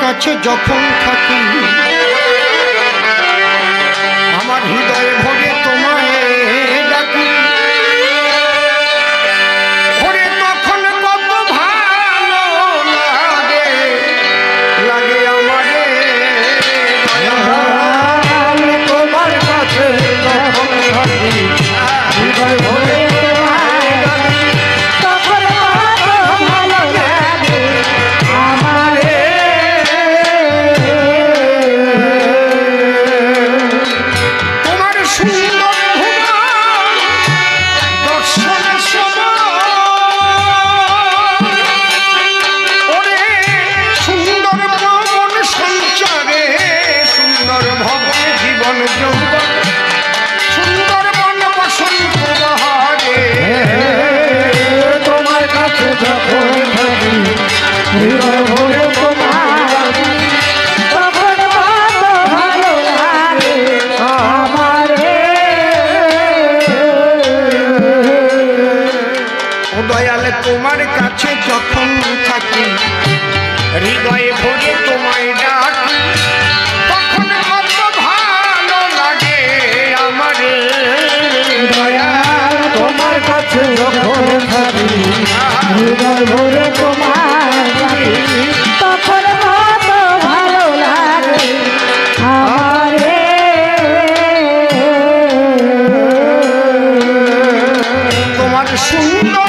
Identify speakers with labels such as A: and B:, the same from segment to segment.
A: কাছে যখন থাকি আমার হৃদয়ে ভরে তোমায় ডাকি ওরে তখন কত ভালো লাগে লাগে আমারে
B: তোমার কাছে যখন থাকি হৃদয় ভরে তোমায় ডাকি তখন কত ভালো লাগে আমারে
A: তোমার কাছে যখন থাকি হৃদয়ে ভরে তোমায় ডাকি তখন কত ভালো লাগে আমারে
B: দয়াল তোমার কাছে যখন থাকি হৃদয় ভরে তোমায় ডাকি তখন কত ভালো লাগে আমারে
A: তোমার সুন্দর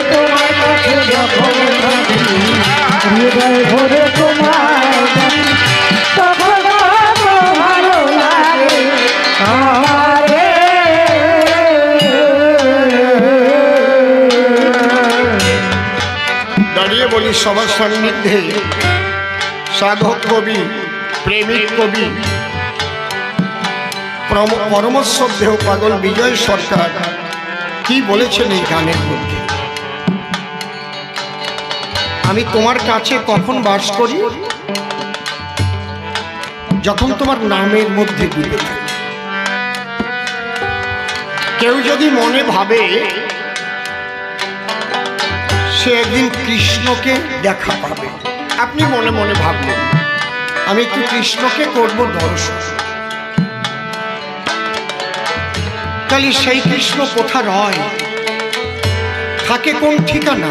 B: তোমার কাছে যখন থাকি হৃদয় ভরে তোমায় ডাকি তখন কত ভালো লাগে আমারে
A: দাঁড়িয়ে বলি সবার সান্নিধ্যে সাধক কবি প্রেমিক কবি পরমশ্রদ্ধেয় পাগল বিজয় সরকার কি বলেছেন এই গানের মধ্যে আমি তোমার কাছে কখন বাস করি যখন তোমার নামের মধ্যে ডুবে থাকি কেউ যদি মনে ভাবে সে একদিন কৃষ্ণকে দেখা পাবে আপনি মনে মনে ভাবলেন আমি একটু কৃষ্ণকে করব দর্শন তাহলে সেই কৃষ্ণ কোথা রয় থাকে কোন ঠিকানা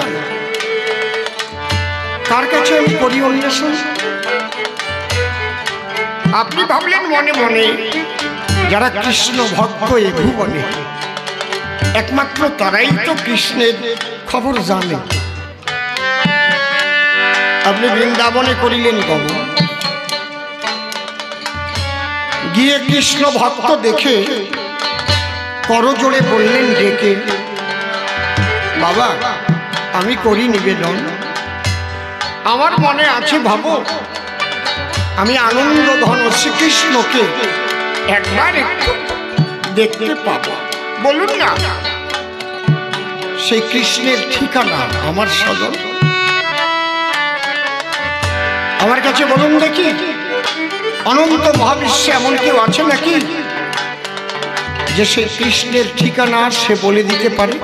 A: কার কাছে আমি করি অন্বেষণ আপনি ভাবলেন মনে মনে যারা কৃষ্ণ ভক্ত এ ভুবনে একমাত্র তারাই তো কৃষ্ণের খবর জানে আপনি বৃন্দাবনে করিলেন গমন গিয়ে কৃষ্ণ ভক্ত দেখে করজোড়ে বললেন ডেকে বাবা আমি করি নিবেদন আমার মনে আছে ভাবো আমি আনন্দ ঘন শ্রীকৃষ্ণকে একবার একটু দেখতে পাবো বলুন না সেই কৃষ্ণের ঠিকানা আমার সদন আমার কাছে বলুন দেখি অনন্ত মহাবিশ্বে এমন কেউ আছে নাকি যে সেই কৃষ্ণের ঠিকানা সে বলে দিতে পারে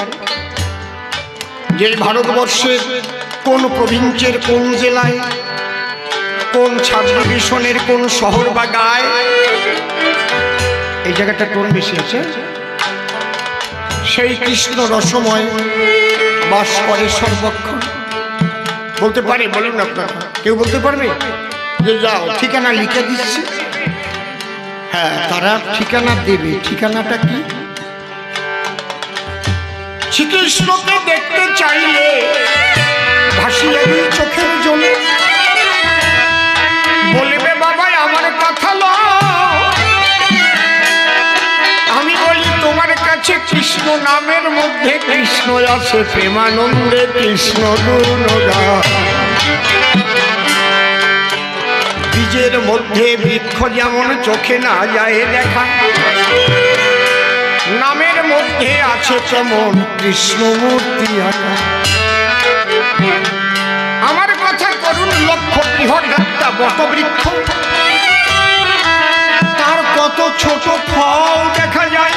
A: যে ভারতবর্ষের কোন প্রভিন্সের কোন জেলায় কোন সাব ডিভিশনের কোন শহর বা গায়ে এই জায়গাটা টোন বেশি আছে সেই কৃষ্ণ রসময় বাস করে সর্বক্ষণ বলতে পারে বলুন আপনারা কেউ বলতে পারবে যে যাও ঠিকানা লিখে দিচ্ছি হ্যাঁ তারা ঠিকানা দেবে ঠিকানাটা কি শ্রীকৃষ্ণকে দেখতে চাইলে ভাসিয়ে দিই চোখের জন্য বলবে বাবা আমার কথা আমি বলি তোমার কাছে কৃষ্ণ নামের মধ্যে কৃষ্ণ আছে প্রেমানন্দে কৃষ্ণ গুণগা বীজের মধ্যে বৃক্ষ যেমন চোখে না যায় দেখা নামের মধ্যে আছে তেমন কৃষ্ণ মূর্তি আঁকা আমার কথা করুন লক্ষ্য বৃহৎ একটা বটবৃক্ষ, তার কত ছোট ফল দেখা যায়।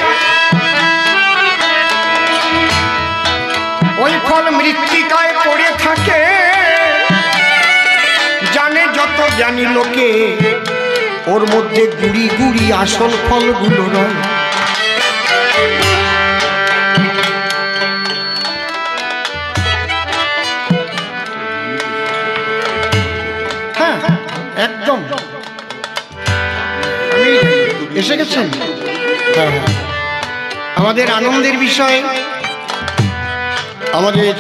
A: ওই ফল মৃত্তিকায় পড়ে থাকে, জানে যত জ্ঞানী লোকে ওর মধ্যে গুড়ি গুড়ি আসল ফলগুলো রয়। হ্যাঁ একদম আমি এসে গেছেন। আমাদের আনন্দের বিষয়, আমাদের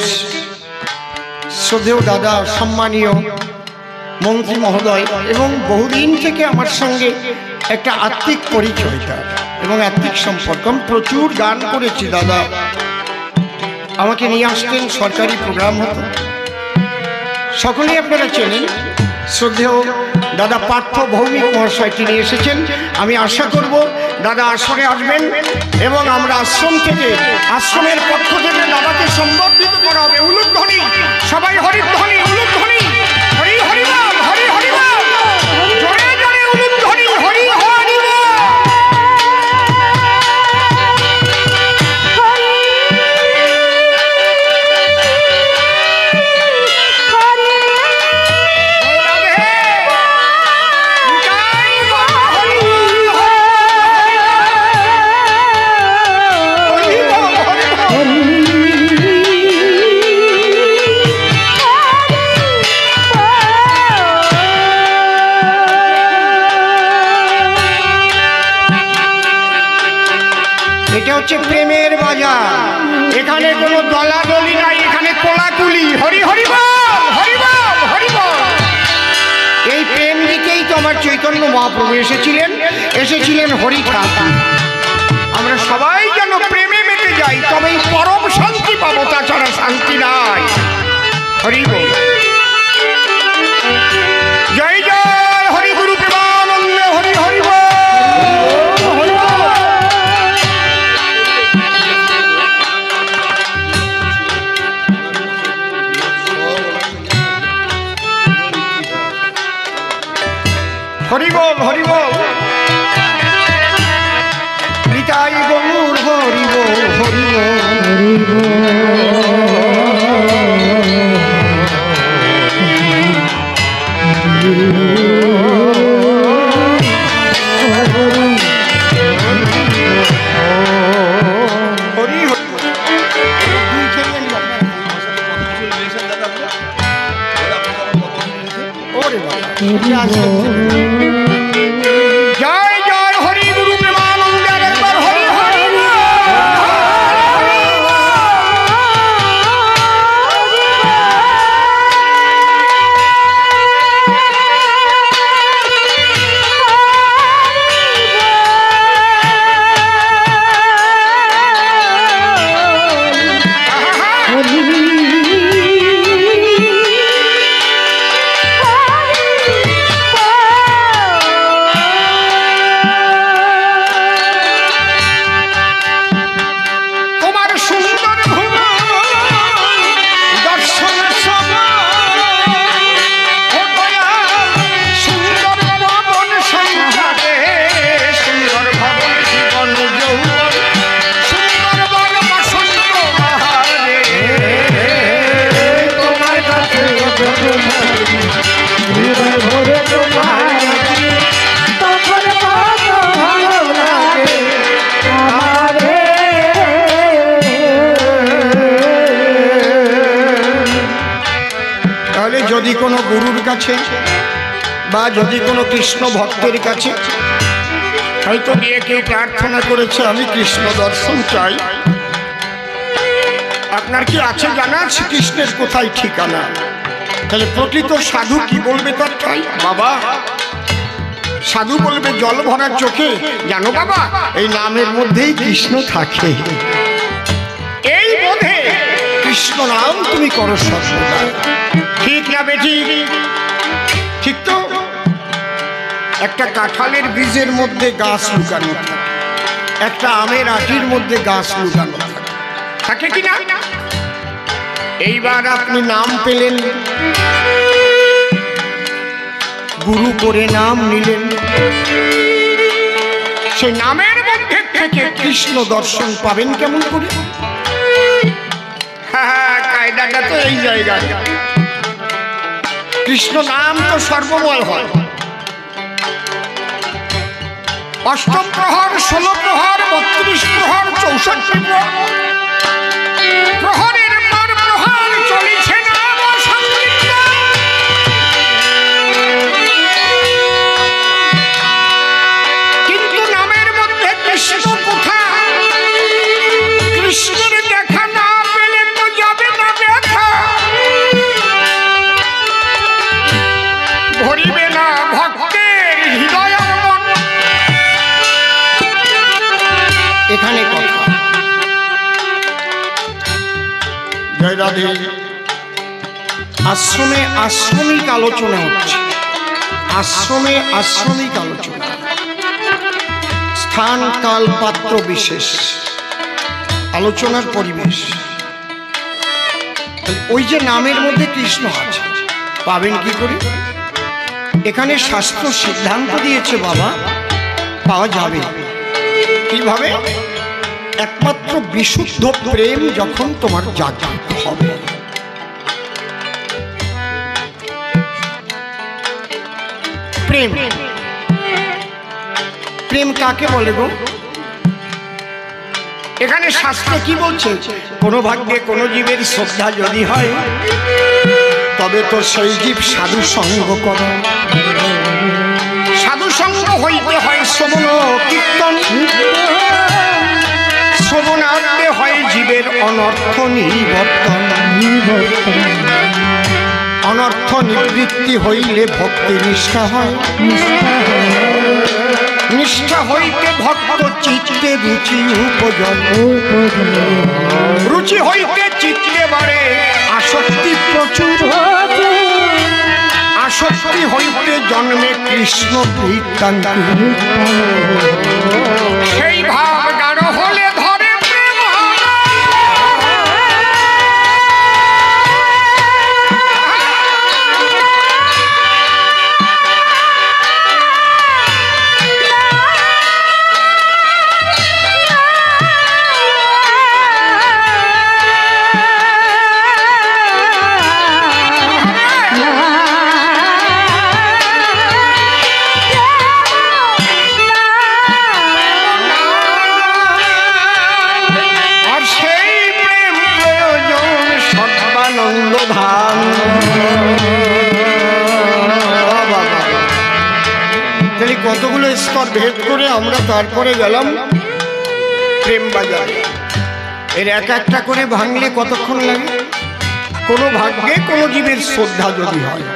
A: শ্রদ্ধেয় দাদা সম্মানীয় মন্ত্রী মহোদয় এবং বহুদিন থেকে আমার সঙ্গে একটা আত্মিক পরিচয় তার এবং আত্মিক সম্পর্ক। আমি প্রচুর গান করেছি, দাদা আমাকে নিয়ে আসতেন, সরকারি প্রোগ্রাম হতো, সকলেই আপনারা চেনেন। শ্রদ্ধেয় দাদা পার্থ ভৌমিক মহাশয় তিনি এসেছেন। আমি আশা করব দাদা আসরে আসবেন এবং আমরা আশ্রম থেকে, আশ্রমের পক্ষ থেকে দাদাকে সম্বর্ধিত করা হবে। উলুধ্বনি, সবাই হরিধ্বনি, উলুধ্বনি, হরি হরি বল, হরি হরি বল, জোরে জোরে উলুধ্বনি, হরি হরি বল। এটা হচ্ছে প্রেমের বাজার, এখানে কোনো দলাদলি নাই, এখানে কোলাকুলি। হরি হরি বল, হরি বল, হরি বল। এই প্রেম দিকেই তো আমার চৈতন্য মহাপ্রভু এসেছিলেন হরি ঠাকুর। আমরা সবাই যেন প্রেমে মেতে যাই, তবেই পরম শান্তি পাবো, তাছাড়া শান্তি নাই। হরি বল, জয় জয় হরি গুরু প্রেমানন্দ, হরি হরি বল, হরি বল। হরি বল, হরি বল, নিতাই গৌর হরি বল, হরি বল, হরি জয় জয় হরি গুরু প্রেমানন্দ, একবার হরি হরি বল। যদি কোনো গুরুর কাছে বা যদি কোনো কৃষ্ণ ভক্তের কাছে হয়তো গিয়ে কেউ প্রার্থনা করেছে আমি কৃষ্ণ দর্শন চাই, আপনার কি আছে জানা আছে কৃষ্ণের কোথায় ঠিকানা? তাহলে প্রকৃত সাধু কি বলবে তার ঠাই? বাবা, সাধু বলবে জল ভরা চোখে, জানো বাবা এই নামের মধ্যেই কৃষ্ণ থাকে, এই বোধে কৃষ্ণ নাম তুমি করো সর্বদা। ঠিক না বেটি? ঠিক তো? একটা কাঁঠালের বীজের মধ্যে গাছ লুকানো থাকে, একটা আমের আটির মধ্যে গাছ লুকানো থাকে, থাকে কি না? এইবার আপনি নাম পেলেন, গুরু করে নাম নিলেন, সেই নামের মধ্যে থেকে কৃষ্ণ দর্শন পাবেন কেমন করে? হ্যাঁ, কায়দাটা তো এই জায়গায়। কৃষ্ণ নাম তো সর্বময় হয়। অষ্টম প্রহর, 16 প্রহর, 32 প্রহর, 64 প্রহরের পর প্রহর চলেছে নাম সংকীর্তন। কিন্তু নামের মধ্যে কৃষ্ণ কোথায়? কৃষ্ণের দেখা না পেলে তো যাবে না দেখা, ভরিবে না ভক্তের হৃদয় মন। এখানে কথা। জয় রাধে। আশ্রমে আশ্রমিক আলোচনা হচ্ছে, আশ্রমে আশ্রমিক আলোচনা, স্থান কাল পাত্র বিশেষ আলোচনার পরিবেশ। ওই যে নামের মধ্যে কৃষ্ণ আছে, পাবেন কি করে? এখানে শাস্ত্র সিদ্ধান্ত দিয়েছে বাবা, পাওয়া যাবে কিভাবে? একমাত্র বিশুদ্ধ প্রেম যখন তোমার জাগ্রত হবে। প্রেম, প্রেম কাকে বলে গো? এখানে শাস্ত্রে কি বলছে? কোন ভাগ্যে কোন জীবের শ্রদ্ধা যদি হয়, তবে তো সেই জীব সাধু সঙ্গ করে। সাধু সঙ্গ হইতে হয় শ্রবণ কীর্তন, শ্রবণার্থে হয় জীবের অনর্থ নিবর্তন। অনর্থ নিবৃত্তি হইলে ভক্তি নিষ্ঠা হয়, নিষ্ঠা হইতে ভক্ত চিত্তে রুচি উপজন, রুচি হইতে চিত্তে বাড়ে আসক্তি প্রচুর, আসক্তি হইতে জন্মে কৃষ্ণ বৃত্তান্ত। সেই ভাব গাঢ় হলে ধরে প্রেম। কতগুলো স্তর ভেদ করে আমরা তারপরে গেলাম প্রেম বাজারে। এর এক একটা করে ভাঙলে কতক্ষণ লাগে? কোনো ভাগ্যে কোনো জীবের শ্রদ্ধা যদি হয়,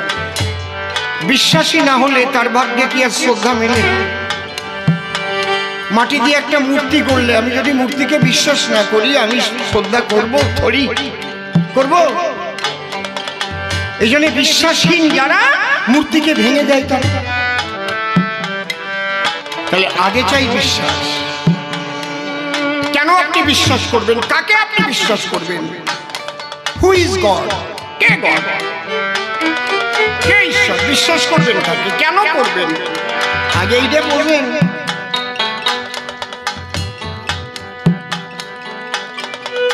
A: বিশ্বাসী না হলে তার ভাগ্যে কি আর শ্রদ্ধা মেলে? মাটি দিয়ে একটা মূর্তি করলে আমি যদি মূর্তিকে বিশ্বাস না করি, আমি শ্রদ্ধা করবো? থরি করব? এই জন্য বিশ্বাসহীন যারা মূর্তিকে ভেঙে দেয়, তাহলে আগে চাই বিশ্বাস। কেন আপনি বিশ্বাস করবেন? কাকে আপনি বিশ্বাস করবেন? Who is God? কে গড? কে ঈশ্বর? বিশ্বাস করবেন কাকে? কেন করবেন? আগে এইটা বলবেন।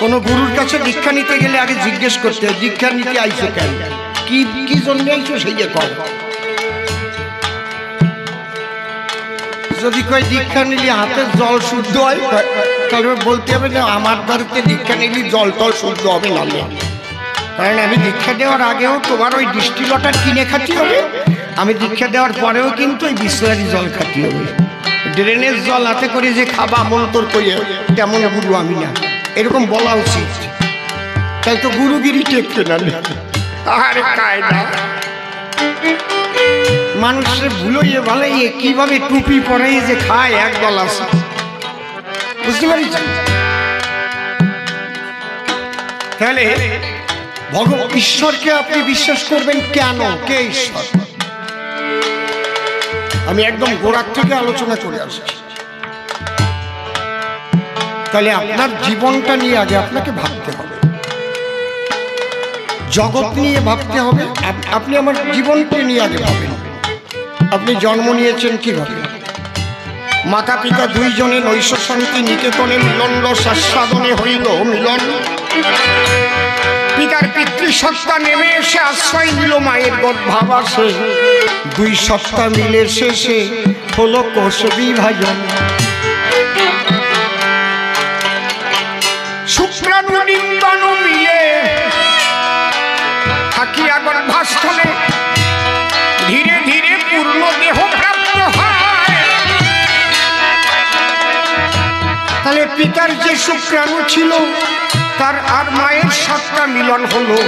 A: কোন গুরুর কাছে দীক্ষা নিতে গেলে আগে জিজ্ঞেস করতে হয়, দীক্ষা নিতে আইছো কেন? কি কি জন্য আইছো সেই যে কর। যদি কয় দীক্ষা নিলে হাতের জল শুদ্ধ হয়, তাহলে বলতে হবে না আমার দ্বারাতে দীক্ষা নিলে জল টল শুদ্ধ হবে না। কারণ আমি দীক্ষা দেওয়ার আগেও তোমার ওই ডিস্টিল ওয়াটার কিনে খাতি হবে, আমি দীক্ষা দেওয়ার পরেও কিন্তু ওই বিসলারি জল খাতি হবে। ড্রেনের জল হাতে করে যে খাবা মন্তর করে, তেমন গুরু আমি না, এরকম বলা উচিত। তাই তো গুরুগিরি টেকতে না। আরে কায়দা মানুষের ভুলোইয়ে ভালোইয়ে কিভাবে টুপি পরাই যে খায় একদল আছে, বুঝতে পারিস? তাহলে ভগবান ঈশ্বরকে আপনি বিশ্বাস করবেন কেন? কে ঈশ্বর? আমি একদম গোড়ার থেকে আলোচনা করে আসছি। তাহলে আপনার জীবনটা নিয়ে আগে আপনাকে ভাবতে হবে। জগৎ নিয়ে ভাবতে হবে। আপনি আমার জীবনকে নিয়ে আগে ভাবেন। আপনি জন্ম নিয়েছেন কিভাবে? মাতা পিতা দুইজনে নৈশ শান্তি নিকেতনে মিলন রস আস্বাদনে হইল মিলন। পিতার পিতৃসত্তা নেমে এসে আশ্রয় নিল মায়ের গর্ভাবাসে। দুই সত্তা মিলে শেষে হলো কোষ বিভাজন। শুক্রাণু ডিম্বাণু মিলে থাকিয়া গর্ভাস্থলে ধীরে ধীরে পূর্ণ দেহ প্রাপ্ত হয়। তাহলে পিতার যে শুক্রাণু ছিল তার আর মায়ের সত্তা মিলন হলো।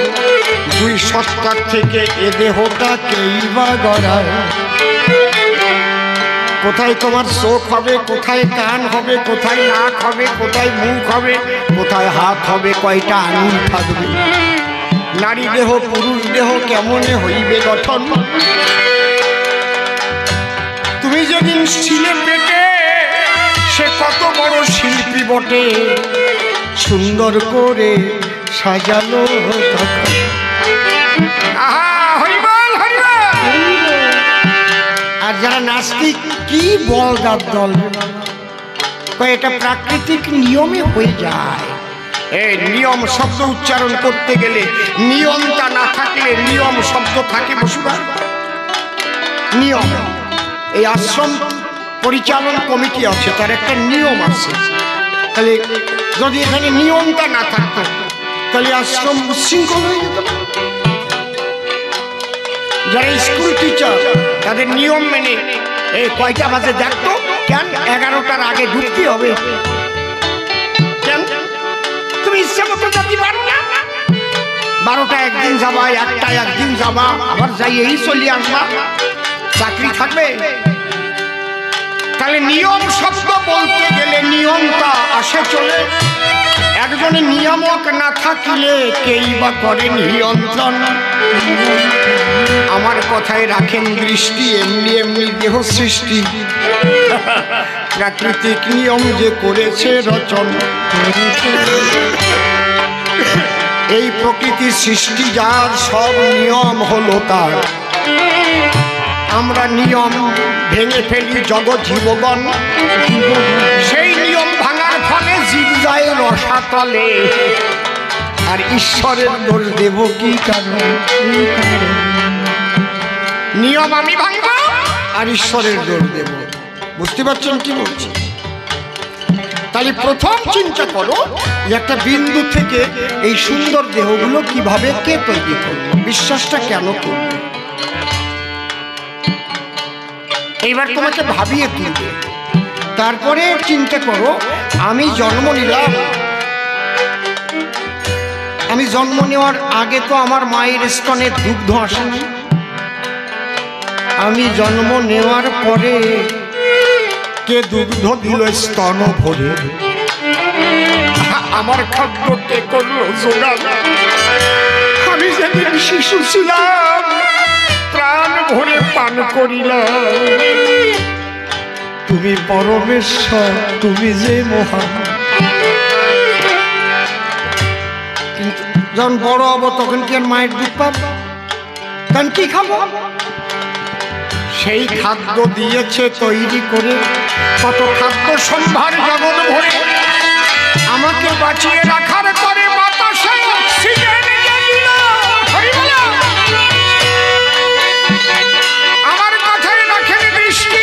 A: দুই সত্তার থেকে এ দেহটা কেই বা গড়ায়। কোথায় তোমার চোখ হবে, কোথায় কান হবে, কোথায় নাক হবে, কোথায় মুখ হবে, কোথায় হাত হবে, কয়টা আঙুল থাকবে? নারী দেহ পুরুষ দেহ কেমনে হইবে গঠন? তুমি যেদিন ছিলে পেটে সে কত বড় শিল্পী বটে, সুন্দর করে সাজালো তখন। আর যারা নাস্তিক কি বলদার দল, এটা প্রাকৃতিক নিয়মে হয়ে যায়। এই নিয়ম শব্দ উচ্চারণ করতে গেলে নিয়মটা না থাকলে নিয়ম শব্দ থাকে বসুবার। নিয়ম, এই আশ্রম পরিচালন কমিটি আছে, তার একটা নিয়ম আছে। তাহলে যদি এখানে নিয়মটা না থাকতো তাহলে আশ্রম উচ্ছৃঙ্খল হয়ে যেত। যারা স্কুল টিচার তাদের নিয়ম মেনে এই কয়টা বাজে দেখতো, কেন 11টার আগে ঢুকতে হবে, কেন তুমি ইচ্ছা মতো যেতে পারো না? 12টা একদিন যাবা, 1টা একদিন যাবা, আবার যাই এই চলে আসবা, চাকরি থাকবে? তাহলে নিয়ম শব্দ বলতে গেলে নিয়মটা আসে চলে। একজনে নিয়ামক না থাকিলে কেই বা করেন নিয়ন্ত্রণ। আমার কথায় রাখেন দৃষ্টি, এমনি এমনি দেহ সৃষ্টি প্রাকৃতিক নিয়ম যে করেছে রচন। এই প্রকৃতির সৃষ্টি যার, সব নিয়ম হলো তার। আমরা নিয়ম ভেঙে ফেলি জগৎ জীবগণ, সেই নিয়ম ভাঙার ফলে জীব যায় রসাতলে। আর ঈশ্বরের দোষ দেব কি কারণ? নিয়ম আমি ভাঙব আর ঈশ্বরের দোষ দেব। বুঝতে পারছেন কি বলছি? তাহলে প্রথম চিন্তা করো যে একটা বিন্দু থেকে এই সুন্দর দেহগুলো কিভাবে কে তৈরি করবে, বিশ্বাসটা কেন করবে? এইবার তোমাকে ভাবিয়ে তুলবে। তারপরে চিন্তা করো, আমি জন্ম নিলাম, আমি জন্ম নেওয়ার আগে তো আমার মায়ের স্তনে দুগ্ধ আসেনি। আমি জন্ম নেওয়ার পরে কে দুগ্ধ দিল স্তন ভরে? আমার খাদ্য কে করলো জোগাড়? আমি যেদিন শিশু ছিলাম প্রাণ ভরে পান করিলাম। তুমি পরমেশ্বর, তুমি যে মহান। কিন্তু যখন বড় হব তখন কি আর মায়ের দুধ পাবো? তখন কি খাবো? সেই খাদ্য দিয়েছে তৈরি করে, কত খাদ্য সম্ভার জগৎ ভরে। আমাকে বাঁচিয়ে রাখার পরে বাতাসে অক্সিজেন দিল। আমার কথায় রাখেন দৃষ্টি,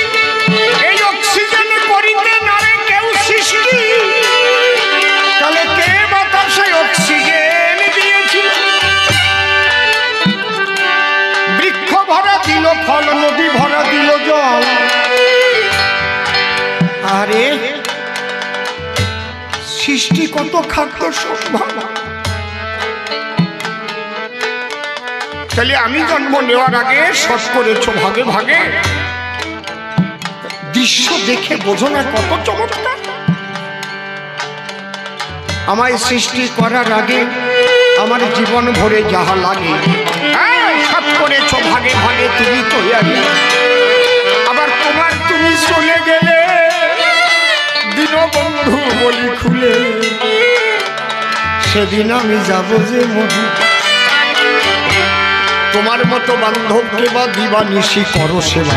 A: এই অক্সিজেন করিতে নারে কেউ সৃষ্টি। তাহলে কে বাতাসে অক্সিজেন দিয়েছিল? বৃক্ষ ভরা দিল ফল, নদী ভরা দিল জল। আরে সৃষ্টি কত খাদ্য সম্ভব। তাহলে আমি জন্ম নেওয়ার আগে শোষ করেছ ভাগে ভাগে। দৃশ্য দেখে বোঝো না কত চমৎকার। আমায় সৃষ্টি করার আগে আমার জীবন ভরে যাহা লাগে সব করেছ ভাগে ভাগে তুমি তৈরি। আবার তোমার তুমি চলে গেলে দীনবন্ধু বলি খুলে, সেদিন আমি যাব যে মধু। তোমার মতো বান্ধবকে বা দিবানিশি করো সেবা,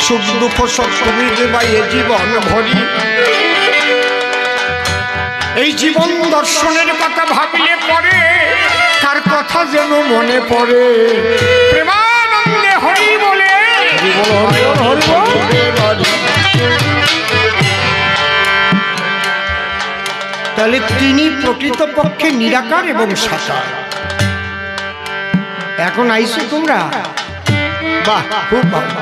A: সুখ দুঃখ সব তুমি দেবা এ জীবন ভরি। এই জীবন দর্শনের কথা ভাবলে পরে কার কথা যেন মনে পড়ে, প্রেমানন্দে হরি বলে তাহলে তিনি প্রকৃতপক্ষে নিরাকার এবং সাকার। এখন আইসো তোমরা, বাহ খুব ভালো।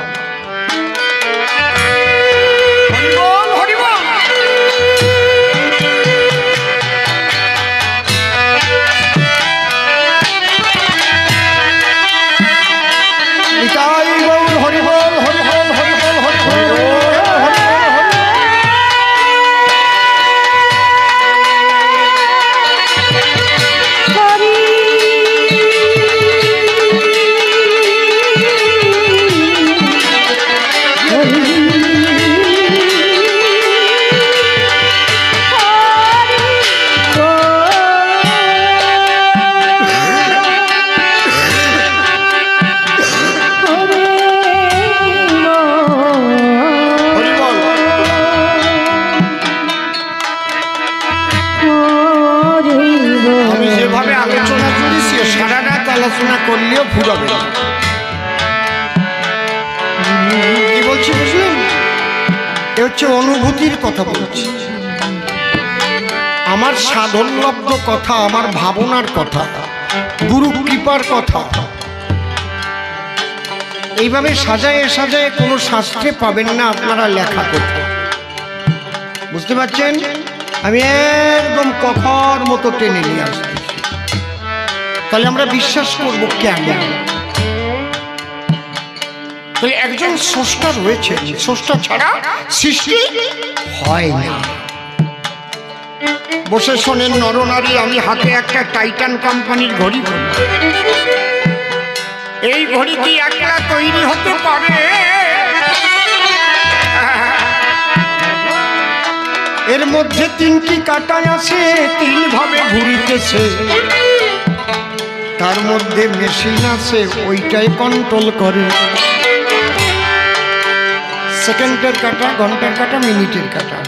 A: আলোচনা করলেও ফুরাবে না। কি বলছি বুঝলেন? এ হচ্ছে অনুভূতির কথা বলছি, আমার সাধনলব্ধ কথা, আমার ভাবনার কথা, গুরু কৃপার কথা। এইভাবে সাজায় সাজায় কোনো শাস্ত্রে পাবেন না আপনারা লেখা করতে, বুঝতে পারছেন? আমি একদম কথার মতো টেনে নিয়ে আসতেছি, তাহলে আমরা বিশ্বাস করব কেন? তাহলে একজন স্রষ্টা রয়েছে, স্রষ্টা ছাড়া সৃষ্টি হয় না। বসে শোনেন নরনারী, আমি হাতে একটা টাইটান কোম্পানির ঘড়ি ধরি, এই ঘড়ি কি একলা তৈরি হতে পারে? এর মধ্যে তিনটি কাঁটা আছে, তিন ভাবে ঘুরিতেছে, তার মধ্যে মেশিন আছে, ওইটাই কন্ট্রোল করে। সেকেন্ডের কাঁটা, ঘন্টার কাঁটা, মিনিটের কাঁটা,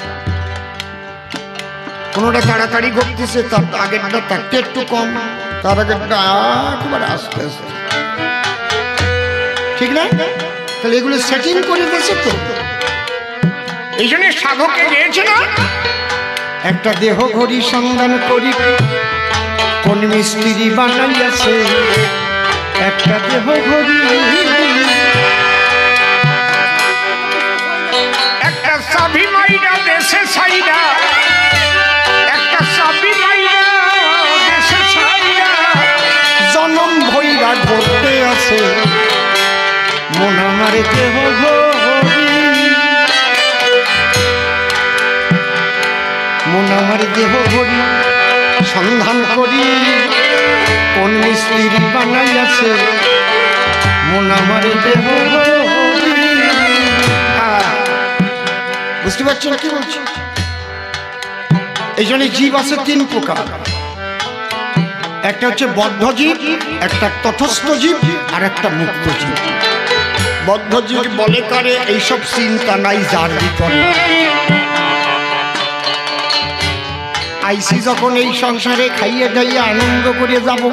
A: কোনোটা তাড়াতাড়ি ঘটতেছে, তার আগেরটা থাকতে একটু কম, তার আগেরটা একেবারে আস্তে আস্তে, ঠিক না? তাহলে এগুলো সেটিং করে দিয়েছে তো। এই জন্য সাধকে গিয়েছে না, একটা দেহ ঘড়ি সন্ধান করি কোন মিস্ত্রি বানাইয়াছে, একটা দেহ ঘড়ি, একটা চাবি মাইরা দেশে ছাইরা, একটা চাবি মাইরা দেশে ছাইরা, জনম ভইরা ঘুরতে আছে মন আমার দেহ ঘড়ি, মন আমার দেহ ঘড়ি সন্ধান করি কোন মিস্ত্রি বানাইয়াছে মন আমার দেহ ঘড়ি। বুঝতে পারছেন কি বলছি? এই জন্য জীব আছে তিন প্রকার, একটা হচ্ছে বদ্ধ জীব, একটা তটস্থ জীব, আর একটা মুক্ত জীব। বদ্ধ জীব বলে কারে, এইসব চিন্তা নাই যার ভিতরে। আইসি যখন এই সংসারে খাইয়ে দাইয়ে আনন্দ করে যাব,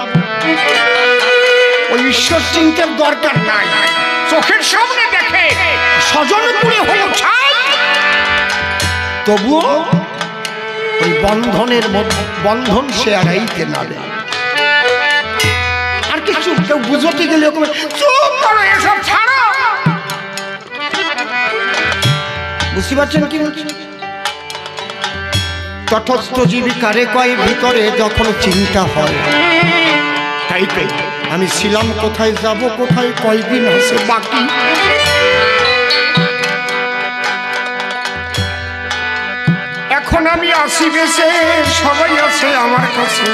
A: ওই ঈশ্বর চিন্তার দরকার নাই। চোখের সামনে দেখে স্বজনপুরে হলো ছাই, তবুও ওই বন্ধনের বন্ধন সে আড়াইতে নাড়ে। আর কিছু কেউ বুঝতে গেলে চুপ করো, এসব ছাড়ো। বুঝতে পারছেন কি বলছি? তটস্থ জীবিকারে কয় ভিতরে যখন চিন্তা হয়, তাই তাই আমি ছিলাম কোথায়, যাব কোথায়, কয়দিন আছে বাকি। এখন আমি আসি বেশে, সবাই আছে আমার কাছে,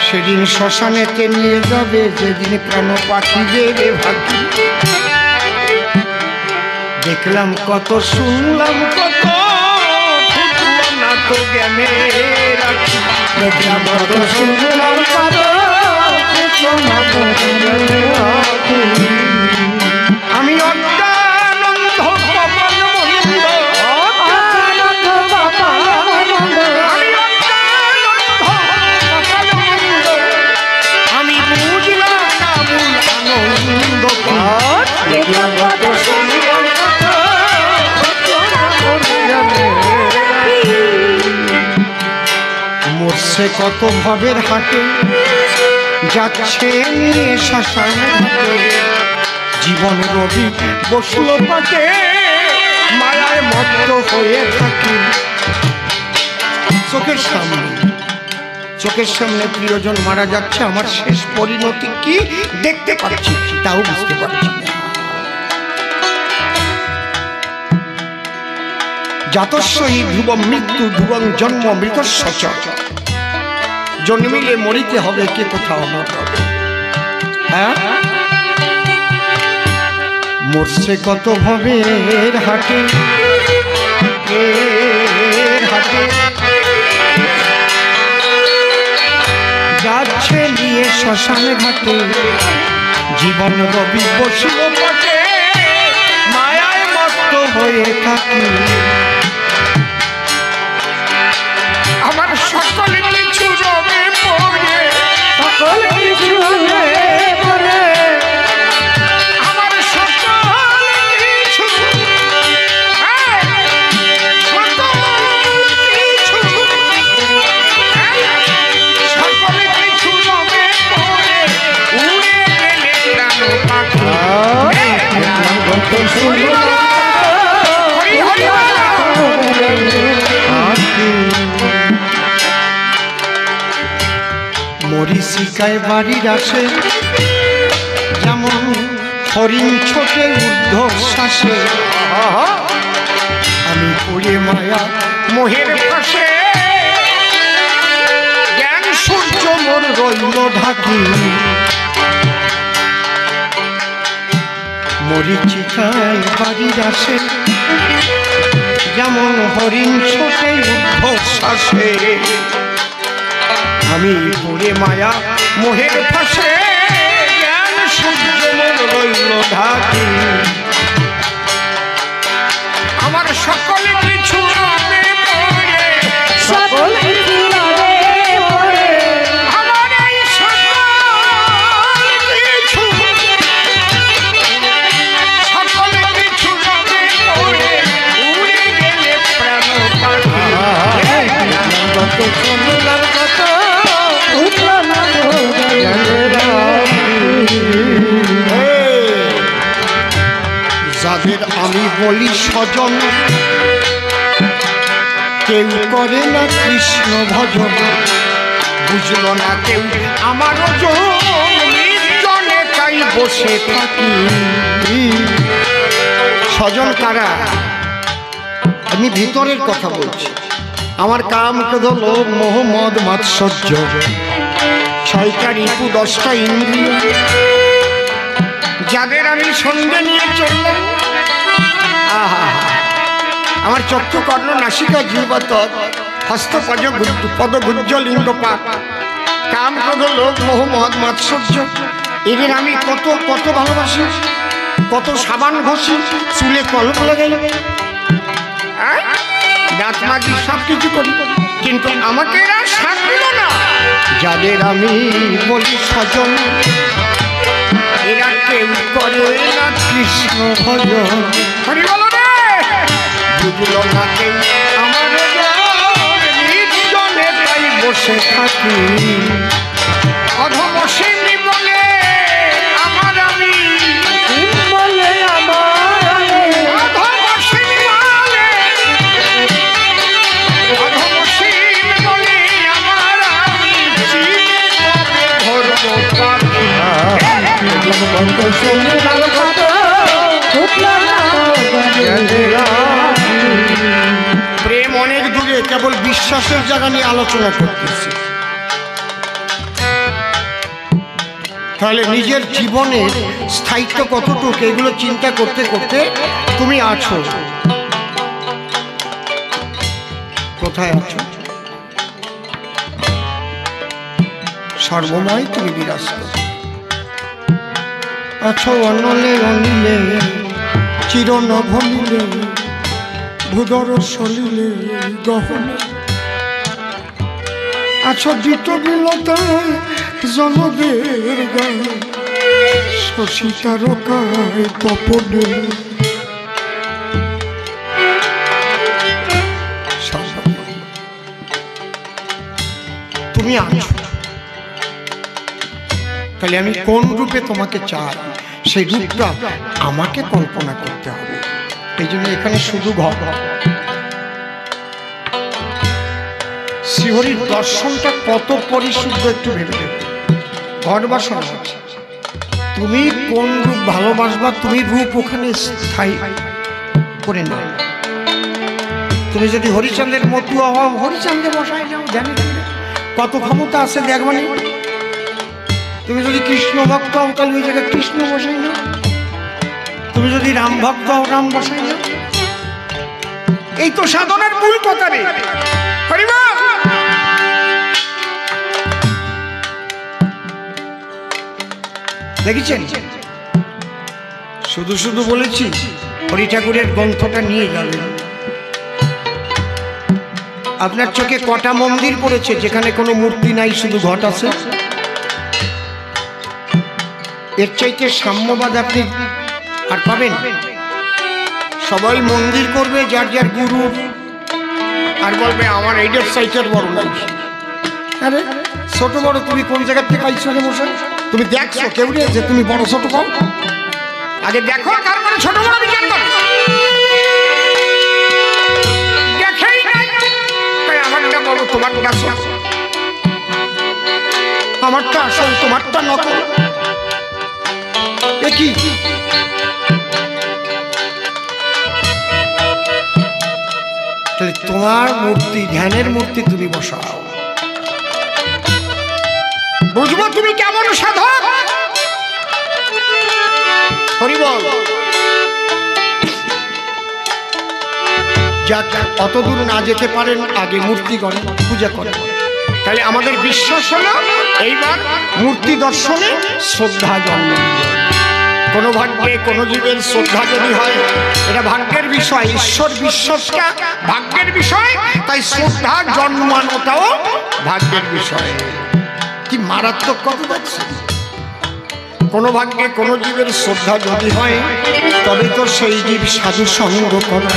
A: সেদিন শ্মশানেতে নিয়ে যাবে, যেদিন প্রাণ পাখি দেবে ভাগি। দেখলাম কত, শুনলাম কত, ফুটলো না তো জ্ঞানে রাখি। দেখলাম কত, শুনলাম কত, আমি অজ্ঞানন্ধ কপাল মন্দ, আমি অজ্ঞানন্ধ কপাল মন্দ, আমি বুঝলাম না মূল আনন্দ মরছে কত ভাবের হাটে, যাচ্ছে নিয়ে শ্মশান ঘাটে, জীবন রবি বসল পাটে, মায়ায় মত্ত হয়ে থাকি। চোখের সামনে প্রিয়জন মারা যাচ্ছে, আমার শেষ পরিণতি কি দেখতে পাচ্ছি তাও বুঝতে পারছি না। জাতস্যই ধ্রুবম মৃত্যু ধ্রুবং জন্ম মৃতস্য চ, জন্মিলে মরিতে হবে, কে কোথাও আমার হবে। হ্যাঁ, মরছে কত ভবের হাটে, হাটে যাচ্ছে নিয়ে শ্মশান ঘাটে, জীবন রবি বসিল পাটে, মায়ায় মত্ত হয়ে থাকি। আমার সকল কিছু রবে পড়ে, সকল কিছু রবে পড়ে, আমার সকল কিছু, সকল কিছু রবে পড়ে, উড়ে গেলে প্রাণ পাখি। মরিচিকায় বাড়ির আসে, যেমন হরিণ ছোটে ঊর্ধ্বশ্বাসে, আমি পড়ে মায়া মোহের পাশে, জ্ঞান সূর্য মোর রইল ঢাকি। মরিচিকায় বাড়ির আসে, যেমন হরিণ ছোটে ঊর্ধ্বশ্বাসে, আমি পড়ে মায়া মোহের ফাঁসে, জ্ঞান সূর্য মোর রইল ঢাকি। আমার সকল কিছু রবে পড়ে, সকল কিছু রবে পড়ে, আমার এই সকল কিছু, সকল কিছু রবে পড়ে, উড়ে গেলে প্রাণ পাখি। যাদের আমি বলি স্বজন, কেউ করে না কৃষ্ণ ভজন, বুঝল না কেউ আমার নির্জনে তাই বসে থাকি। স্বজন কারা? আমি ভিতরের কথা বলছি। আমার কাম ক্রোধ লোভ মোহ মদ মাৎসর্য, 6টা রিপু 10টা ইন্দ্রিয়, যাদের আমি সঙ্গে নিয়ে চললাম। আহা, আমার চক্ষু কর্ণ নাসিকা জিহ্বা ত্বক হস্ত পদগুজ্জ লিঙ্গপাত, কাম ক্রোধ লোভ মোহ মদ মাৎসর্য, এদের আমি কত কত ভালোবাসি, কত সাবান ঘষি, চুলে কলম লাগাই, দাঁত মাজি, সব কিছু করি, কিন্তু আমাকে এরা সাথ দিল না। যাদের আমি বলি স্বজন, এরা কেউ করে না কৃষ্ণ ভজন। হরি বলো রে, বুঝলো না কেউ আমার নির্জনে তাই বসে থাকি। অধমসিনী বলে আমার আমি, বলে আমার অধমসিনী বলে, অধমসিনী বলে আমার আমি, চিনে কবে ধরবো পাখি। প্রেম অনেক দূরে, কেবল বিশ্বাসের জায়গা নিয়ে আলোচনা করতেছি। তাহলে নিজের জীবনের স্থায়িত্ব কতটুকু, এগুলো চিন্তা করতে করতে তুমি আছো কোথায় আছো? সর্বময় তুমি বিরাজ করো। আছো অনলে অনিলে চিরন ভনিলে ভূদর সলিলে গহনে আছো দিত বিলতায় জনদের গায়ে শশী তারকায় তপনে তুমি আছো, তাহলে আমি কোন রূপে তোমাকে চাই সেই রূপটা আমাকে কল্পনা করতে হবে। এই জন্য এখানে শুধু ঘর, শ্রীহরির দর্শনটা কত পরিশুদ্ধ একটু ভেবে দেবে। ঘর বাসনা আছে, তুমি কোন রূপ ভালোবাসবা তুমি রূপ ওখানে স্থায়ী করে নাও। তুমি যদি হরিচন্দ্রের মতুয়া হও হরিচন্দ্রে বসায় যাও, জানি কত ক্ষমতা আছে দেখবানি। তুমি যদি কৃষ্ণ ভক্ত হও তাহলে ওই জায়গায় কৃষ্ণ বসাই নাও, তুমি যদি রাম ভক্ত হও রাম বসাই নাও। এই তো সাধনার মূল কথা রে। দেখেছেন, শুধু শুধু বলেছি হরি ঠাকুরের গ্রন্থটা নিয়ে যাবেন। আপনার চোখে কটা মন্দির পড়েছে যেখানে কোনো মূর্তি নাই, শুধু ঘট আছে? এর চাইতে সাম্যবাদ আপনি আর পাবেন? সবাই মন্দির করবে যার যার গুরু, আর বলবে আমার এইটার সাইটের বড় নাই। আরে ছোট বড় তুমি কোন জায়গা থেকে পাইছো রে মশাই? তুমি দেখছো কেউ যে তুমি বড় ছোট কম? আগে দেখো তারপরে ছোট বড় বিচার করো। দেখেই নাই তাই আমারটা বলো তোমারটা আসল, আমারটা আসল তোমারটা নকল। এ কি? তাহলে তোমার মূর্তি ধ্যানের মূর্তি তুমি বসাও, বুঝবো তুমি কেমন সাধক। হরি বল। যাক অত দূর না যেতে পারেন আগে মূর্তি করেন, পূজা করেন। তাহলে আমাদের বিশ্বাস হলো এইবার মূর্তি দর্শনে শ্রদ্ধা জন্ম। কোনো ভাগ্যে কোনো জীবের শ্রদ্ধা যদি হয় এটা ভাগ্যের বিষয়, ঈশ্বর বিশ্বাসটা ভাগ্যের বিষয়, তাই শ্রদ্ধা জন্মানোটাও ভাগ্যের বিষয়। কি মারাত্মক কথা দেখছি। কোনো ভাগ্যে কোনো জীবের শ্রদ্ধা যদি হয় তবে তো সেই জীব সাধু সঙ্গ করে,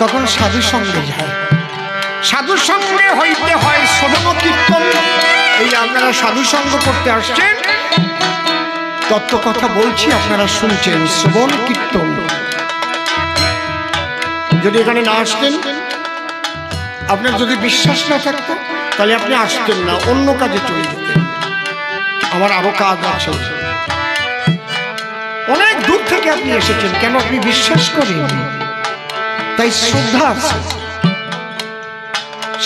A: তখন সাধু সঙ্গে যায়। সাধু সঙ্গে হইতে হয় শ্রবণ কীর্তন। এই আপনারা সাধু সঙ্গ করতে আসছেন, তত্ত্ব কথা বলছি আপনারা শুনছেন, শ্রবণ কীর্তন। যদি এখানে না আসতেন, আপনার যদি বিশ্বাস না থাকতো তাহলে আপনি আসতেন না, অন্য কাজে চলে যেতেন। আমার আরো কাজ আছে। অনেক দূর থেকে আপনি এসেছেন, কেন? আপনি বিশ্বাস করেন, তাই শ্রদ্ধা আছে।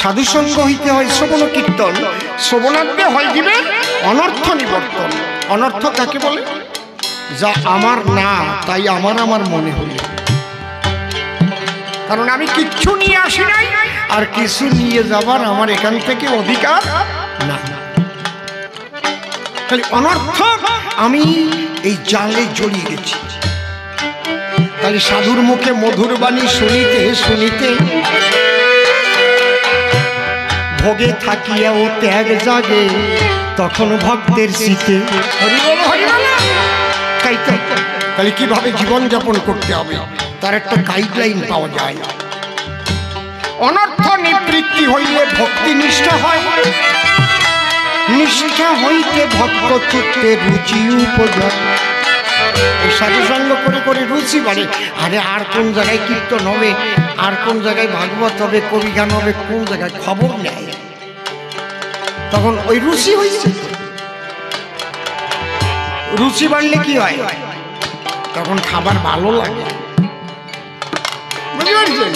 A: সাধুসঙ্গ হইতে হয় শ্রবণ কীর্তন, শ্রবণার্থে হয় দিবে অনর্থ নিবর্তন। অনর্থ কাকে বলে? যা আমার না তাই আমার আমার মনে হলো, কারণ আমি কিচ্ছু নিয়ে আসি নাই, আর কিছু নিয়ে যাবার আমার এখান থেকে অধিকার না। তাহলে অনর্থ আমি এই জালে জড়িয়ে গেছি। তাহলে সাধুর মুখে মধুর বাণী শুনিতে শুনিতে ভোগে থাকিয়াও ত্যাগ জাগে, তখন ভক্তের শীতে। তাহলে কিভাবে জীবনযাপন করতে হবে তার একটা গাইডলাইন পাওয়া যায়। অনর্থ নিবৃত্তি হইলে ভক্তি নিষ্ঠা হয়, নিষ্ঠা হইতে ভক্ত চিত্তে রুচি উপজয়। সাধুসঙ্গ করে করে রুচি বাড়ে। আরে আর কোন জায়গায় কীর্তন হবে, আর কোন জায়গায় ভাগবত হবে, কবি গান হবে, কোন জায়গায় খবর নেয়, তখন ওই রুচি হয়েছে। রুচি বাড়লে কি হয়? তখন খাবার ভালো লাগে। বুঝতে পারছেন?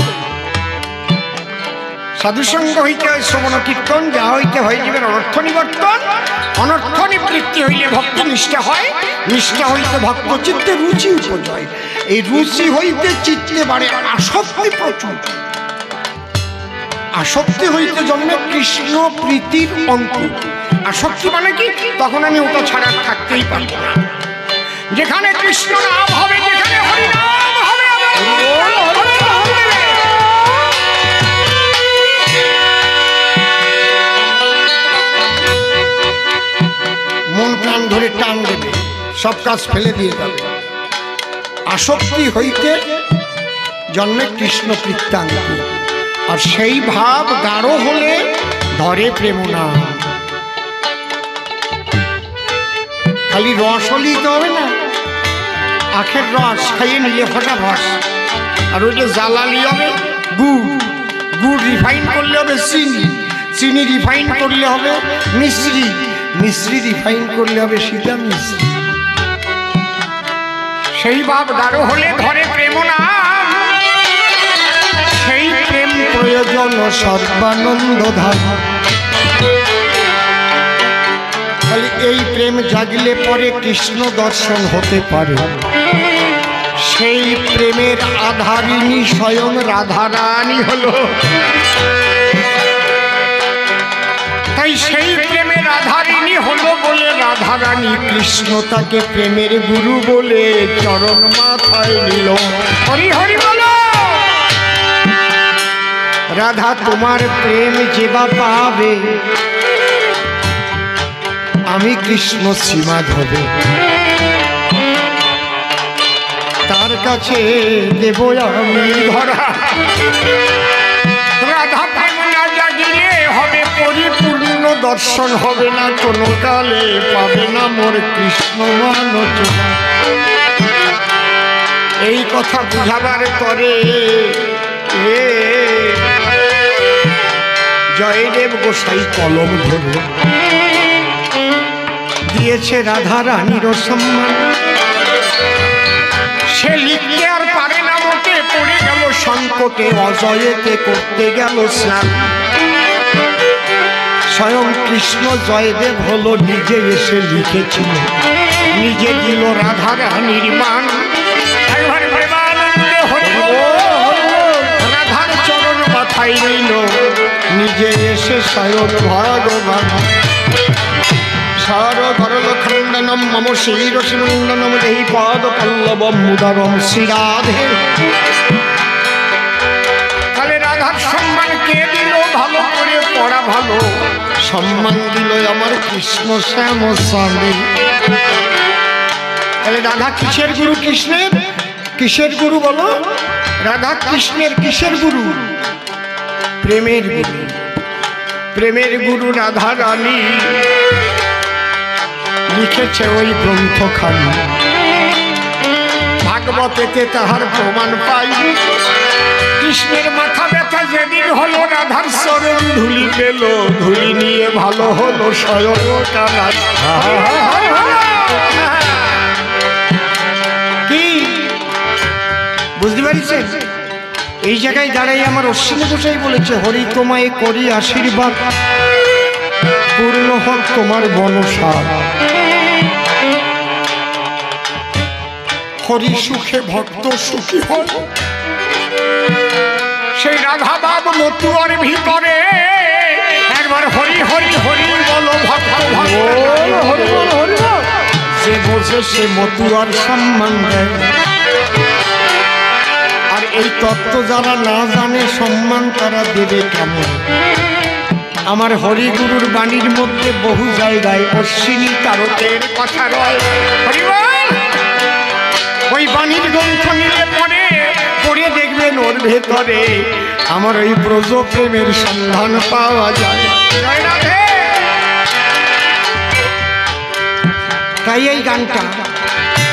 A: সাধুসঙ্গ হইতে হয় শ্রবণ কীর্তন, যা হইতে হয় জীবের অনর্থ নিবর্তন। অনর্থ নিবৃত্তি হইলে ভক্তি নিষ্ঠা হয়, নিষ্ঠা হইতে ভক্ত চিত্তে রুচি উপজয়। এই রুচি হইতে চিত্তে বাড়ে আসক্তি প্রচুর। আসক্তি হইতে জন্মে কৃষ্ণ প্রীতির অঙ্কুর। আসক্তি মানে কি, তখন আমি ওটা ছাড়া থাকতেই পারবো না। যেখানে কৃষ্ণ নাম হবে, যেখানে হরি নাম হবে, মন প্রাণ ধরে টান দেবে, সব কাজ ফেলে দিয়ে যাবে। আসক্তি হইতে জন্মে কৃষ্ণ প্রীত্যাঙ্গী, আর সেই ভাব গাঢ় হলে ধরে প্রেম নাম। খালি রস হলেই তো হবে না, আখের রস খাইয়ে নিলে ফোটা রস, আর ওইটা জ্বালালি হবে গুড়, গুড় রিফাইন করলে হবে চিনি, চিনি রিফাইন করলে হবে মিশ্রি, মিশ্রি রিফাইন করলে হবে সীতা মিশ্রি। সেই ভাব গাঢ় হলে ধরে প্রেম নাম, সেই প্রেম প্রয়োজন সর্বানন্দ ধাম। খালি এই প্রেম জাগলে পরে কৃষ্ণ দর্শন হতে পারে। সেই প্রেমের আধারিণী স্বয়ং রাধারানী হলো। তাই সেই প্রেমের আধারিণী হলো বলে রাধারানী কৃষ্ণ তাকে প্রেমের গুরু বলে চরণ মাথায় নিল। হরি হরি বলো। রাধা তোমার প্রেম যেবা পাবে, আমি কৃষ্ণ সীমা ধরে তার কাছে দেব আমি ধরা। রাধা প্রেম না জাগিলে হবে পরিপূর্ণ দর্শন হবে না, কোনো কালে পাবে না মোর কৃষ্ণ মানচনা। এই কথা বুঝাবার পরে জয়দেব গোসাই কলম ধরে দিয়েছে রাধা রানীর সম্মান। সে লিখতে আর পারে না মোটে, পড়ে গেল সংকটে, অজয়েতে করতে গেল স্নান। স্বয়ং কৃষ্ণ জয়দেব হলো নিজে এসে লিখেছিল, নিজে দিল রাধা রানীর মান। রাধার চরণ মাথায় নিল, নিজে এসে স্বয়ং ভগবান। খণ্ডনম মম শিরসিমণ্ডনম দেহি পাদ পল্লবম মুদারম শ্রীরাধে। তাহলে রাধার সম্মান কে দিল? ভালো করে পড়া ভালো সম্মান দিল আমার কৃষ্ণ শ্যাম স্বামী। তাহলে রাধা কিসের গুরু? কৃষ্ণের। কিসের গুরু বলো? রাধা কৃষ্ণের কিসের গুরু? প্রেমের গুরু। প্রেমের গুরু রাধা রানী লিখেছে ওই গ্রন্থখানি। ভাগবতেতে তাহার প্রমাণ পাই। কৃষ্ণের মাথা ব্যথা যেদিন হলো, রাধার চরণ ধুলি পেল, ধুলি নিয়ে ভালো হলো স্বয়ং কানাই। কি বুঝতে পারছেন? এই জায়গায় দাঁড়াই আমার অশ্বিনী গোসাই বলেছে, হরি তোমায় করি আশীর্বাদ, পূর্ণ হোক তোমার বনসার। হরি সুখে ভক্ত সুখী হয়। সেই রাধা বাব মতুয়ার ভিতরে একবার হরি হরি হরি বলো, ভক্ত যে বোঝে সে মতুয়ার সম্মান দেয়। আর এই তত্ত্ব যারা না জানে সম্মান তারা দেবে কেমন? আমার হরিগুরুর বাণীর মধ্যে বহু জায়গায় অশ্বিনী তারকের কথা রয়। ওই বাণীর গ্রন্থ নিলে পরে পড়ে দেখবেন ওর ভেতরে আমার ওই ব্রজ প্রেমের সন্ধান পাওয়া যায়। তাই এই গানটা,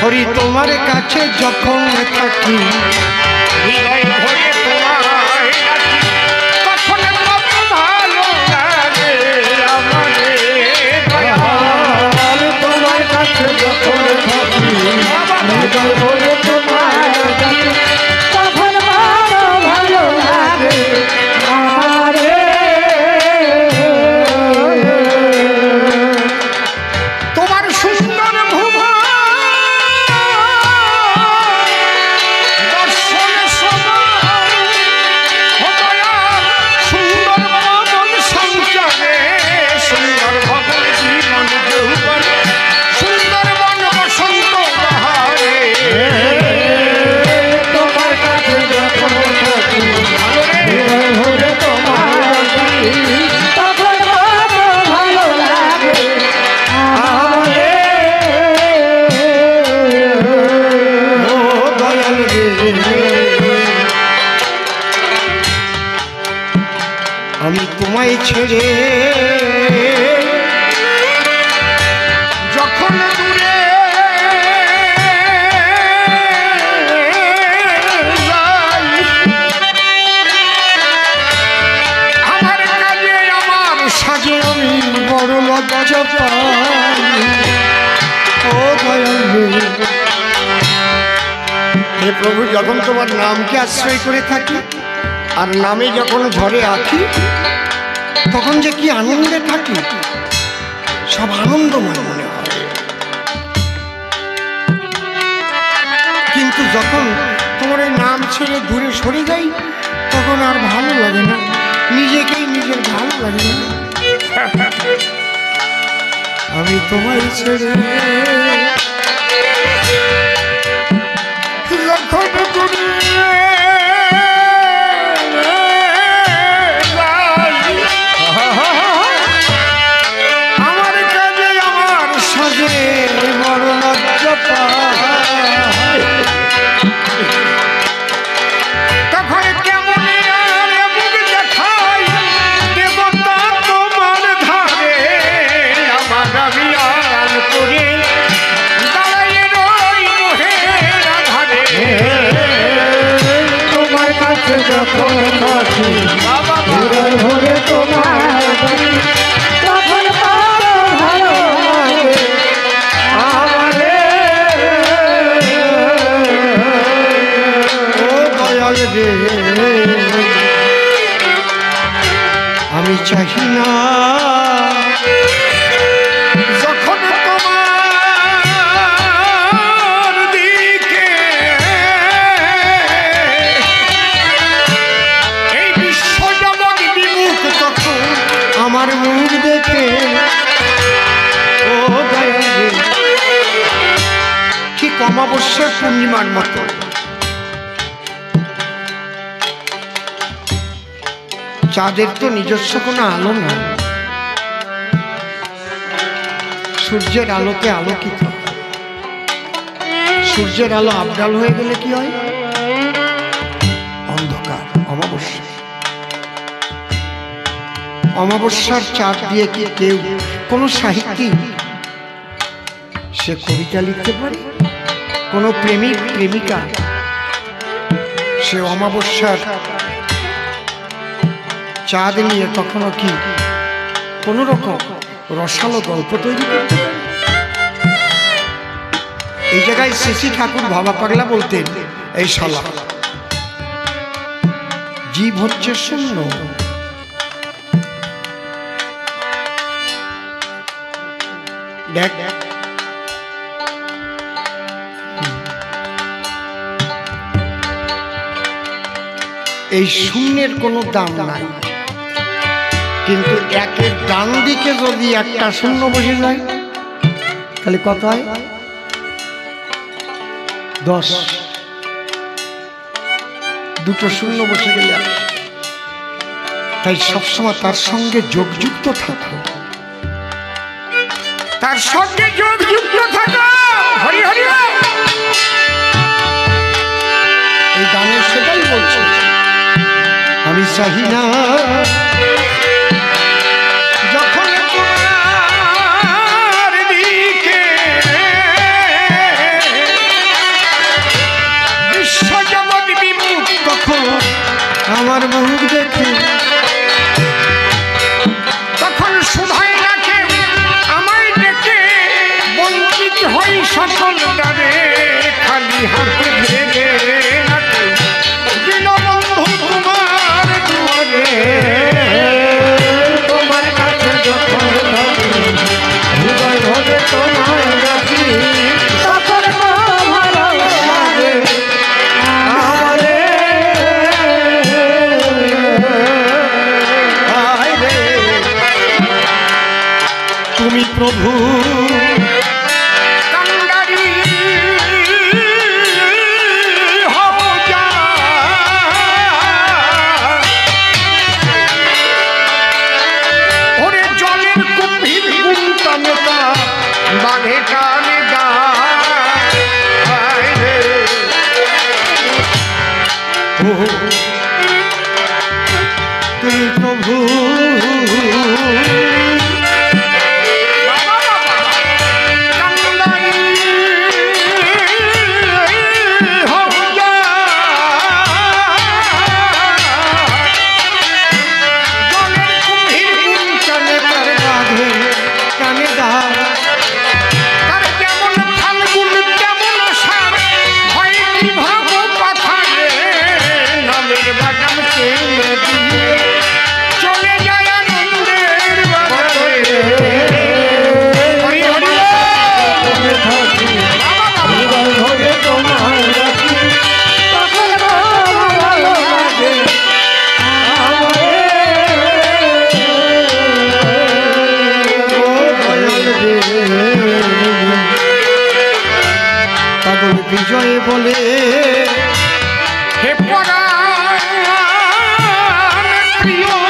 A: হরি তোমার কাছে যখন থাকি, হৃদয় ভরে তোমায় ডাকি, তখন কত ভালো লাগে আমারে দয়াল। তোমার কাছে যখন থাকি, হৃদয় ভরে তোমায় ডাকি, তখন ভালো লাগে আমারে। তোমার সুন্দর ভুবন দর্শন সবাই আমি তোমায় ছেড়ে যখন দূরে যাই, আমার কাজে আমার সাজে আমি বড় লজ্জা পাই। ও দয়াল হে প্রভু, যখন তোমার নামকে আশ্রয় করে থাকি আর নামে যখন ঝড়ে আঁকি, তখন যে কি আনন্দে থাকি, সব আনন্দময় মনে হয়। কিন্তু যখন তোমার এই নাম ছেড়ে দূরে সরে যাই, তখন আর ভালো লাগে না, নিজেকেই নিজের ভালো লাগে না। আমি তোমায় ছেড়ে যখন দূরে তখন কেমন মুখ দেখাই দেবতা তোমার ধারে, আমার আমি আড়াল করে দাঁড়াইয়ে রই মোহের আধারে।
B: তোমার কাছে যখন আসি হৃদয় ভরে তোমার তখন ভালো লাগে আমারে।
A: ও দয়াল রে, আমি চাহি না যখন তোমার দিকে এই বিশ্ব জগৎ বিমুখ, তখন আমার মুখ দেখে ও দয়াল রে, ঠিক অমাবস্যার পূর্ণিমার মতো চাঁদের তো নিজস্ব কোনো আলো না, সূর্যের আলোতে আলোকিত। সূর্যের আলো আবডাল হয়ে গেলে কি হয়? অন্ধকার। অমাবস্যা, অমাবস্যার চাঁদ দিয়ে কি কেউ, কোনো সাহিত্যিক সে কবিতা লিখতে পারে? কোনো প্রেমিক প্রেমিকা সে অমাবস্যার চাঁদ নিয়ে কখনো কি কোন রকম রসালো গল্প তৈরি করতে পারে? এই জায়গায় শ্রী ঠাকুর ভাবা পাগলা বলতেন, এই শালা জীব হচ্ছে শূন্য, দেখ এই শূন্যের কোনো দাম নাই, কিন্তু একের ডান দিকে যদি একটা শূন্য বসে যায় তাহলে কত হয়? 10। দুটো শূন্য বসে গেলে, তাই সবসময় তার সঙ্গে যোগযুক্ত থাকো, তার সঙ্গে যোগযুক্ত থাকো। হরি হরি। এই গানের সেটাই বলছে, আমি চাহি না যখন তোমার দিকে বিশ্ব জগৎ বিমুখ, তখন আমার মুখ দেখে তখন শুধাই রাখে আমায় ডেকে, বঞ্চিত হই সকল দ্বারে, খালি হাতে ভেঙে নাকে দীনবন্ধু তোমার দুয়ারে।
B: তোমার কাছে যখন হৃদয় ভরে তোমায় রাখি তখন ভালো লাগে আমারে।
A: তুমি প্রভু প্রভু তুমি প্রভু বিজয় বলে হে পরাণ প্রিয়